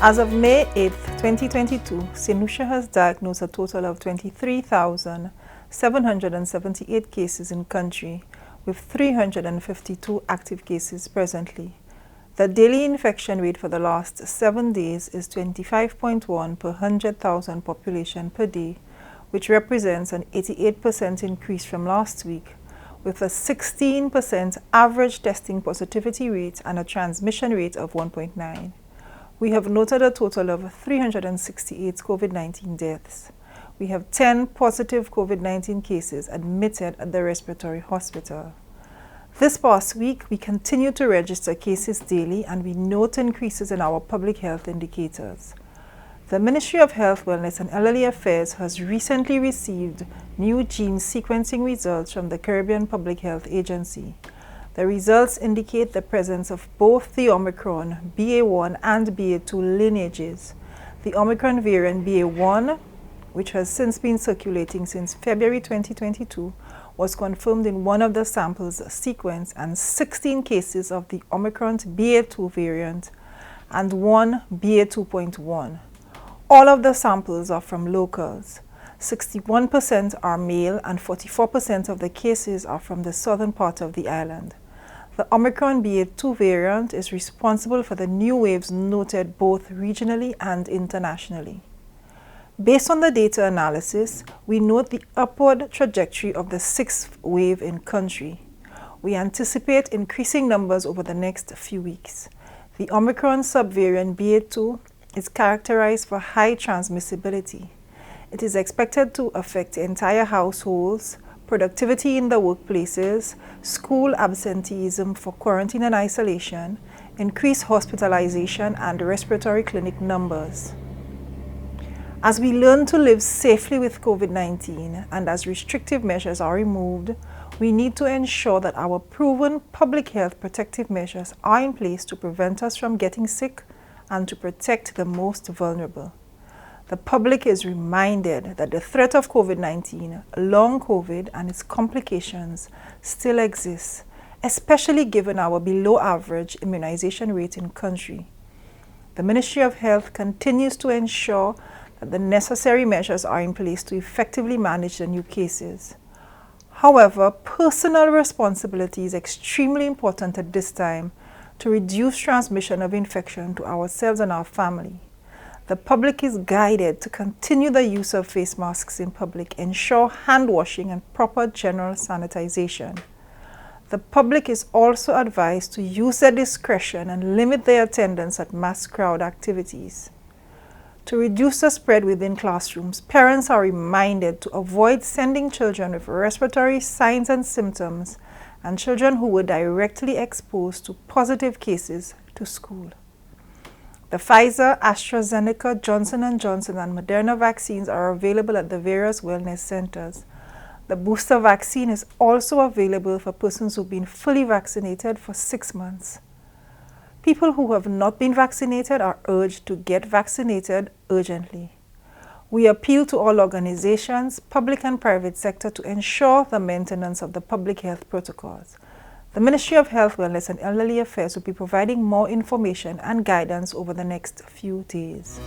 As of May 8, 2022, Saint Lucia has diagnosed a total of 23,778 cases in country, with 352 active cases presently. The daily infection rate for the last 7 days is 25.1 per 100,000 population per day, which represents an 88% increase from last week, with a 16% average testing positivity rate and a transmission rate of 1.9. We have noted a total of 368 COVID-19 deaths. We have 10 positive COVID-19 cases admitted at the respiratory hospital. This past week, we continue to register cases daily, and we note increases in our public health indicators. The Ministry of Health, Wellness and Elderly Affairs has recently received new gene sequencing results from the Caribbean Public Health Agency. The results indicate the presence of both the Omicron BA1 and BA2 lineages. The Omicron variant BA1, which has since been circulating since February 2022, was confirmed in one of the samples sequenced, and 16 cases of the Omicron BA2 variant and one BA2.1. All of the samples are from locals. 61% are male and 44% of the cases are from the southern part of the island. The Omicron BA2 variant is responsible for the new waves noted both regionally and internationally. Based on the data analysis, we note the upward trajectory of the 6th wave in country. We anticipate increasing numbers over the next few weeks. The Omicron subvariant BA2 is characterized for high transmissibility. It is expected to affect entire households, productivity in the workplaces, school absenteeism for quarantine and isolation, increased hospitalization, and respiratory clinic numbers. As we learn to live safely with COVID-19 and as restrictive measures are removed, we need to ensure that our proven public health protective measures are in place to prevent us from getting sick and to protect the most vulnerable. The public is reminded that the threat of COVID-19, long COVID, and its complications still exists, especially given our below-average immunization rate in country. The Ministry of Health continues to ensure that the necessary measures are in place to effectively manage the new cases. However, personal responsibility is extremely important at this time to reduce transmission of infection to ourselves and our family. The public is guided to continue the use of face masks in public, ensure hand washing and proper general sanitization. The public is also advised to use their discretion and limit their attendance at mass crowd activities. To reduce the spread within classrooms, parents are reminded to avoid sending children with respiratory signs and symptoms and children who were directly exposed to positive cases to school. The Pfizer, AstraZeneca, Johnson & Johnson, and Moderna vaccines are available at the various wellness centers. The booster vaccine is also available for persons who've been fully vaccinated for 6 months. People who have not been vaccinated are urged to get vaccinated urgently. We appeal to all organizations, public and private sector, to ensure the maintenance of the public health protocols. The Ministry of Health, Wellness and Elderly Affairs will be providing more information and guidance over the next few days.